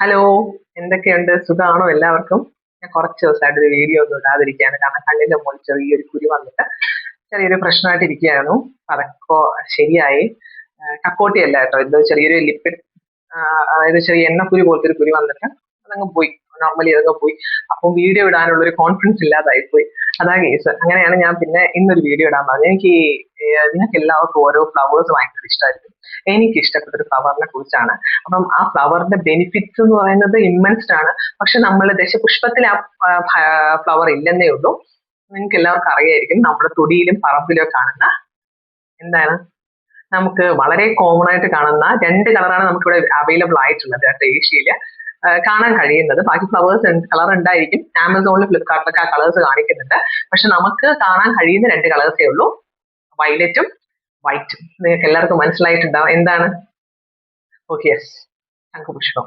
Hello, എന്തൊക്കെയുണ്ട്? സുഖാണോ എല്ലാവർക്കും? ഞാൻ കുറച്ച് ദിവസമായിട്ട് ഒരു വീഡിയോ ഒന്നും ഇടാതിരിക്കുകയാണ്. കാരണം കണ്ണിന്റെ മുകളിൽ ചെറിയൊരു കുരു വന്നിട്ട് ചെറിയൊരു പ്രശ്നമായിട്ട് ഇരിക്കുകയായിരുന്നു. അതൊക്കെ ശരിയായി. കക്കോട്ടി അല്ല കേട്ടോ, എന്തോ ചെറിയൊരു ലിപ്പിഡ്, അതായത് ചെറിയ എണ്ണക്കുരു പോലത്തെ ഒരു കുരു വന്നിട്ട് അതങ്ങ് പോയി. നോർമലി അതങ്ങ് പോയി. അപ്പം വീഡിയോ ഇടാനുള്ള ഒരു കോൺഫിഡൻസ് ഇല്ലാതായി പോയി. അതാ കേസ്. അങ്ങനെയാണ് ഞാൻ പിന്നെ ഇന്നൊരു വീഡിയോ ഇടാൻ പറഞ്ഞത്. എനിക്ക് നിങ്ങൾക്ക് എല്ലാവർക്കും ഓരോ ഫ്ലവേഴ്സ് ഭയങ്കര ഇഷ്ടമായിരിക്കും. എനിക്ക് ഇഷ്ടപ്പെട്ട ഒരു ഫ്ലവറിനെ കുറിച്ചാണ്. അപ്പം ആ ഫ്ലവറിന്റെ ബെനിഫിറ്റ്സ് എന്ന് പറയുന്നത് ഇമ്മൻസ്ഡ് ആണ്. പക്ഷെ നമ്മൾ ദശപുഷ്പത്തിൽ ആ ഫ്ലവർ ഇല്ലെന്നേ ഉള്ളൂ. നിങ്ങൾക്ക് എല്ലാവർക്കും അറിയായിരിക്കും, നമ്മുടെ തൊടിയിലും പറമ്പിലും കാണുന്ന എന്താണ്, നമുക്ക് വളരെ കോമൺ ആയിട്ട് കാണുന്ന രണ്ട് കളറാണ് നമുക്കിവിടെ അവൈലബിൾ ആയിട്ടുള്ളത് കേട്ടോ, ഏഷ്യയിൽ കാണാൻ കഴിയുന്നത്. ബാക്കി ഫ്ലവേഴ്സ് കളർ ഉണ്ടായിരിക്കും. ആമസോണിലും ഫ്ലിപ്കാർട്ടിലൊക്കെ ആ കളേഴ്സ് കാണിക്കുന്നുണ്ട്. പക്ഷെ നമുക്ക് കാണാൻ കഴിയുന്ന രണ്ട് കളേഴ്സേ ഉള്ളൂ, വയലറ്റും വൈറ്റും. നിങ്ങൾക്ക് എല്ലാവർക്കും മനസ്സിലായിട്ടുണ്ടാവും എന്താണ്. Okay, yes, ശംഖുപുഷ്പം.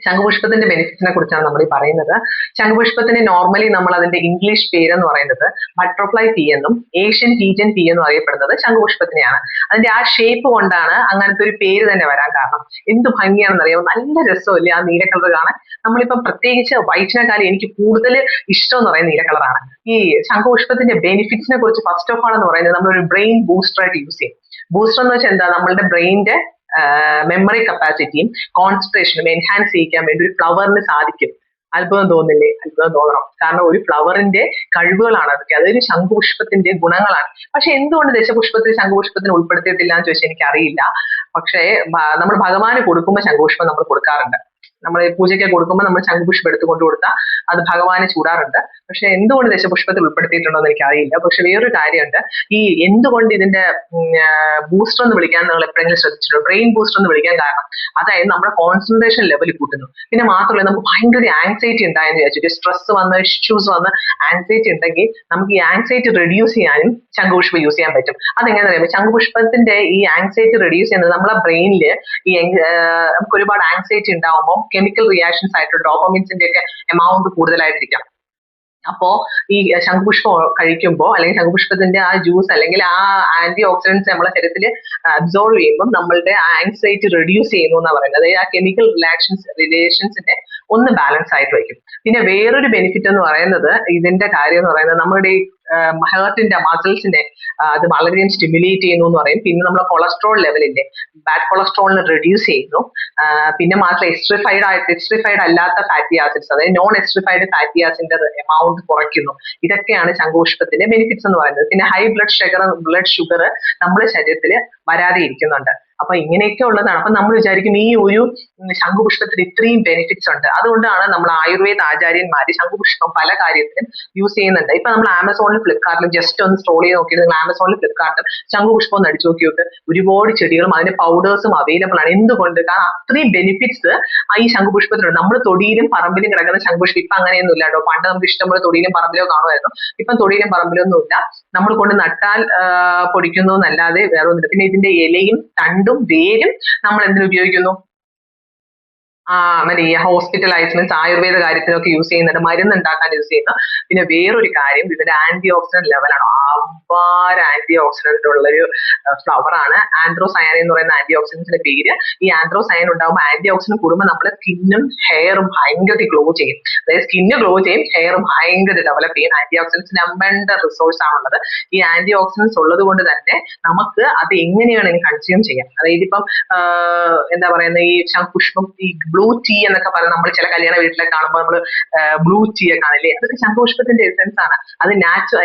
ശംഖുപുഷ്പത്തിന്റെ ബെനിഫിറ്റ്സിനെ കുറിച്ചാണ് നമ്മൾ ഈ പറയുന്നത്. ശംഖുപുഷ്പത്തിന് നോർമലി നമ്മൾ അതിന്റെ ഇംഗ്ലീഷ് പേരെന്ന് പറയുന്നത് ബട്ടർഫ്ലൈ പീ എന്നും ഏഷ്യൻ പീജൻ പീ എന്നും അറിയപ്പെടുന്നത് ശംഖുപുഷ്പത്തിനെയാണ്. അതിന്റെ ആ ഷേപ്പ് കൊണ്ടാണ് അങ്ങനത്തെ ഒരു പേര് തന്നെ വരാൻ കാരണം. എന്ത് ഭംഗിയാണെന്ന് അറിയാമോ? നല്ല രസമല്ലേ ആ നീല കളർ കാണാൻ. നമ്മളിപ്പം പ്രത്യേകിച്ച് വൈറ്റിനെക്കാളും എനിക്ക് കൂടുതൽ ഇഷ്ടം എന്ന് പറയുന്നത് നീല കളറാണ്. ഈ ശംഖുപുഷ്പത്തിന്റെ ബെനിഫിറ്റ്സിനെ കുറിച്ച് ഫസ്റ്റ് ഓഫ് ഓൾ എന്ന് പറയുന്നത് നമ്മളൊരു ബ്രെയിൻ ബൂസ്റ്റർ ആയിട്ട് യൂസ് ചെയ്യും. ബൂസ്റ്റർ എന്ന് വെച്ചാൽ എന്താ, നമ്മളുടെ ബ്രെയിനിന്റെ മെമ്മറി കപ്പാസിറ്റിയും കോൺസെൻട്രേഷനും എൻഹാൻസ് ചെയ്യിക്കാൻ വേണ്ടി ഒരു ഫ്ലവറിന് സാധിക്കും. അത്ഭുതം തോന്നില്ലേ? അത്ഭുതം തോന്നണം. കാരണം ഒരു ഫ്ലവറിന്റെ കഴിവുകളാണ് അതൊക്കെ, അതൊരു ശംഖുപുഷ്പത്തിന്റെ ഗുണങ്ങളാണ്. പക്ഷെ എന്തുകൊണ്ട് ദശപുഷ്പത്തിൽ ശംഖുപുഷ്പത്തിന് ഉൾപ്പെടുത്തിയിട്ടില്ല എന്ന് ചോദിച്ചാൽ എനിക്കറിയില്ല. പക്ഷേ നമ്മൾ ഭഗവാന് കൊടുക്കുമ്പോൾ ശംഖുപുഷ്പം നമ്മൾ കൊടുക്കാറുണ്ട്. നമ്മൾ പൂജയ്ക്ക് കൊടുക്കുമ്പോൾ നമ്മൾ ശംഖുപുഷ്പം എടുത്തു കൊണ്ട് കൊടുത്താൽ അത് ഭഗവാന് ചൂടാറുണ്ട്. പക്ഷെ എന്തുകൊണ്ട് ദശപുഷ്പത്തിൽ ഉൾപ്പെടുത്തിയിട്ടുണ്ടോ എന്ന് എനിക്കറിയില്ല. പക്ഷെ വേറൊരു കാര്യമുണ്ട്, ഈ എന്തുകൊണ്ട് ഇതിന്റെ ബൂസ്റ്റർ എന്ന് വിളിക്കാൻ നിങ്ങൾ എപ്പോഴെങ്കിലും ശ്രദ്ധിച്ചിട്ടുണ്ടോ? ബ്രെയിൻ ബൂസ്റ്റർ എന്ന് വിളിക്കാൻ കാരണം അതായത് നമ്മുടെ കോൺസെൻട്രേഷൻ ലെവൽ കൂട്ടുന്നു. പിന്നെ മാത്രമല്ല, നമുക്ക് ഭയങ്കര ആങ്സൈറ്റി ഉണ്ടായെന്ന് വിചാരിച്ചു, സ്ട്രെസ് വന്ന് ഇഷ്യൂസ് വന്ന് ആങ്സൈറ്റി ഉണ്ടെങ്കിൽ നമുക്ക് ഈ ആങ്സൈറ്റി റെഡ്യൂസ് ചെയ്യാനും ശംഖുപുഷ്പം യൂസ് ചെയ്യാൻ പറ്റും. അതെങ്ങനെയാണെന്ന് അറിയാമോ? ശംഖുപുഷ്പത്തിന്റെ ഈ ആങ്സൈറ്റി റെഡ്യൂസ് ചെയ്യുന്നത് നമ്മളെ ബ്രെയിനിൽ ഈ നമുക്ക് ഒരുപാട് ആങ്സൈറ്റി ഉണ്ടാവുമ്പോൾ കെമിക്കൽ റിയാക്ഷൻസ് ആയിട്ട് ഡോപ്പമിൻസിന്റെ ഒക്കെ എമൗണ്ട് കൂടുതലായിട്ടിരിക്കാം. അപ്പോ ഈ ശംഖുപുഷ്പം കഴിക്കുമ്പോൾ അല്ലെങ്കിൽ ശംഖുപുഷ്പത്തിന്റെ ആ ജ്യൂസ് അല്ലെങ്കിൽ ആ ആന്റി ഓക്സിഡൻസ് നമ്മളെ ശരീരത്തിൽ അബ്സോർവ് ചെയ്യുമ്പോൾ നമ്മളുടെ ആങ്സൈറ്റി റെഡ്യൂസ് ചെയ്യുന്നു എന്നാണ് പറയുന്നത്. അതായത് ആ കെമിക്കൽ റിലേഷൻസിന്റെ ഒന്ന് ബാലൻസ് ആയിട്ട് വയ്ക്കും. പിന്നെ വേറൊരു ബെനിഫിറ്റ് എന്ന് പറയുന്നത്, ഇതിന്റെ കാര്യം എന്ന് പറയുന്നത് നമ്മുടെ ഈ ഹേർട്ടിന്റെ മസിൽസിനെ അത് വളരെയധികം സ്റ്റിമുലേറ്റ് ചെയ്യുന്നു എന്ന് പറയും. പിന്നെ നമ്മുടെ കൊളസ്ട്രോൾ ലെവലില്ലേ, ബാഡ് കൊളസ്ട്രോളിനെ റെഡ്യൂസ് ചെയ്യുന്നു. പിന്നെ മാത്രം എസ്ട്രിഫൈഡ് അല്ലാത്ത ഫാറ്റി ആസിഡ്സ്, അതായത് നോൺ എസ്ട്രിഫൈഡ് ഫാറ്റി ആസിഡിന്റെ എമൗണ്ട് കുറയ്ക്കുന്നു. ഇതൊക്കെയാണ് ശംഖുപുഷ്പത്തിന്റെ ബെനിഫിറ്റ്സ് എന്ന് പറയുന്നത്. പിന്നെ ഹൈ ബ്ലഡ് ഷുഗർ നമ്മുടെ ശരീരത്തിൽ വരാതെ ഇരിക്കുന്നുണ്ട്. അപ്പൊ ഇങ്ങനെയൊക്കെ ഉള്ളതാണ്. അപ്പൊ നമ്മൾ വിചാരിക്കും ഈ ഒരു ശംഖുപുഷ്പത്തിന് ഇത്രയും ബെനിഫിറ്റ്സ് ഉണ്ട്. അതുകൊണ്ടാണ് നമ്മൾ ആയുർവേദ ആചാര്യന്മാര് ശംഖുപുഷ്പം പല കാര്യത്തിലും യൂസ് ചെയ്യുന്നുണ്ട്. ഇപ്പൊ നമ്മൾ ആമസോണിലും ഫ്ലിപ്കാർട്ടിലും ജസ്റ്റ് ഒന്ന് സ്ക്രോൾ ചെയ്ത് നോക്കിയിട്ട് നിങ്ങൾ ആമസോണിലും ഫ്ലിപ്കാർട്ടിലും ശംഖുപുഷ്പം ഒന്ന് അടിച്ചു നോക്കിയിട്ട് ഒരുപാട് ചെടികളും അതിന്റെ പൗഡേഴ്സും അവൈലബിൾ ആണ്. എന്തുകൊണ്ട്? കാരണം അത്രയും ബെനിഫിറ്റ്സ് ഈ ശംഖുപുഷ്പത്തിലുണ്ട്. നമ്മൾ തൊടിയിലും പറമ്പിലും കിടക്കുന്ന ശംഖുപുഷ്പം ഇപ്പൊ അങ്ങനെയൊന്നും ഇല്ല കേട്ടോ. പണ്ട് നമുക്ക് ഇഷ്ടംപോലെ തൊടിയിലും പറമ്പിലും കാണുമായിരുന്നു. ഇപ്പം തൊടിയിലും പറമ്പിലൊന്നും ഇല്ല. നമ്മൾ കൊണ്ട് നട്ടാൽ പൊടിക്കുന്നു എന്നല്ലാതെ വേറെ ഒന്നുമില്ല. പിന്നെ ഇതിന്റെ ഇലയും തണ്ടും വേരും നമ്മൾ എന്തിനു ഉപയോഗിക്കുന്നു? മറ്റേ ഈ ഹോസ്പിറ്റലൈസ്മെന്റ്സ് ആയുർവേദ കാര്യത്തിനൊക്കെ യൂസ് ചെയ്യുന്നുണ്ട്, മരുന്ന് ഉണ്ടാക്കാൻ യൂസ് ചെയ്യുന്നു. പിന്നെ വേറൊരു കാര്യം, ഇതിന്റെ ആന്റി ഓക്സിഡന്റ് ലെവലാണ്. അപാര ആന്റി ഓക്സിഡന്റ് ഉള്ളൊരു ഫ്ലവർ ആണ്. ആൻഡ്രോസയാൻ എന്ന് പറയുന്ന ആന്റി ഓക്സിഡന്റിന്റെ പേര്. ഈ ആൻഡ്രോസയാൻ ഉണ്ടാകുമ്പോൾ ആന്റി ഓക്സിഡന്റ് കൂടുമ്പോൾ നമ്മുടെ സ്കിന്നും ഹെയറും ഭയങ്കര ഗ്ലോ ചെയ്യും. അതായത് സ്കിന്ന് ഗ്ലോ ചെയ്യും, ഹെയറും ഭയങ്കര ഡെവലപ്പ് ചെയ്യും. ആന്റി ഓക്സിഡൻസിന് അമ്പണ്ട റിസോഴ്സ് ആണുള്ളത്. ഈ ആന്റി ഓക്സിഡൻസ് ഉള്ളത് കൊണ്ട് തന്നെ നമുക്ക് അത് എങ്ങനെയാണ് കൺസ്യൂം ചെയ്യാം. അതായത് ഇപ്പം എന്താ പറയുന്നത്, ഈ പുഷ്പം, ഈ ബ്ലൂ ടീ എന്നൊക്കെ പറയുന്നത് നമ്മൾ ചില കല്യാണ വീട്ടിലൊക്കെ കാണുമ്പോൾ നമ്മൾ ബ്ലൂ ടീ ഒക്കെ കാണില്ലേ, അതൊക്കെ ശംഖുപുഷ്പത്തിന്റെ എസെൻസ് ആണ്. അത്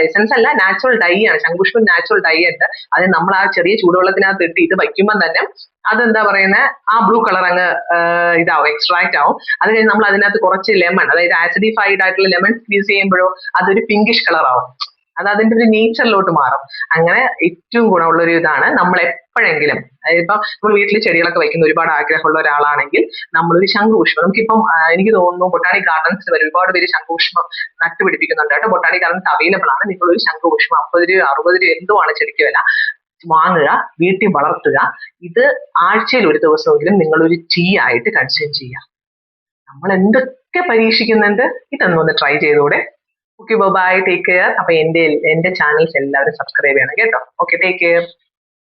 എസെൻസ് അല്ല, നാച്ചുറൽ ഡൈ ആണ്. ശംഖുപുഷ്പം നാച്ചുറൽ ഡൈ ഉണ്ട്. അത് നമ്മൾ ആ ചെറിയ ചൂടുവെള്ളത്തിനകത്ത് ഇട്ട് ഇത് വയ്ക്കുമ്പോൾ തന്നെ അതെന്താ പറയുന്നത്, ആ ബ്ലൂ കളർ അങ്ങ് ഇതാവും, എക്സ്ട്രാക്ട് ആവും. അത് കഴിഞ്ഞ് നമ്മൾ അതിനകത്ത് കുറച്ച് ലെമൺ, അതായത് ആസിഡിഫൈഡ് ആയിട്ടുള്ള ലെമൺ സ്ക്വീസ് ചെയ്യുമ്പോഴോ അതൊരു പിങ്കിഷ് കളർ ആവും. അത് അതിന്റെ ഒരു നേച്ചറിലോട്ട് മാറും. അങ്ങനെ ഏറ്റവും ഗുണമുള്ള ഒരു ഇതാണ്. നമ്മൾ എപ്പോഴെങ്കിലും, ഇപ്പം നമ്മൾ വീട്ടിൽ ചെടികളൊക്കെ വയ്ക്കുന്ന ഒരുപാട് ആഗ്രഹമുള്ള ഒരാളാണെങ്കിൽ നമ്മളൊരു ശംഖുപുഷ്പം, നമുക്കിപ്പം എനിക്ക് തോന്നുന്നു ബൊട്ടാണിക് ഗാർഡൻസിൽ വരെ ഒരുപാട് പേര് ശംഖുപുഷ്പം നട്ടുപിടിപ്പിക്കുന്നുണ്ട് കേട്ടോ. ബൊട്ടാണിക് ഗാർഡൻസ് അവൈലബിൾ ആണ്. നിങ്ങളൊരു ശംഖുപുഷ്പം 50 രൂപ 60 രൂപ എന്തോ ആണ് ചെടിക്ക് വില, വാങ്ങുക, വീട്ടിൽ വളർത്തുക. ഇത് ആഴ്ചയിൽ ഒരു ദിവസമെങ്കിലും നിങ്ങളൊരു ടീ ആയിട്ട് കൺസ്യൂം ചെയ്യുക. നമ്മൾ എന്തൊക്കെ പരീക്ഷിക്കുന്നുണ്ട്, ഇതൊന്നൊന്ന് ട്രൈ ചെയ്തൂടെ? Okay, bye, take care. അപ്പൊ എന്റെ ചാനൽസ് എല്ലാവരും സബ്സ്ക്രൈബ് ചെയ്യണം കേട്ടോ. Okay, take care.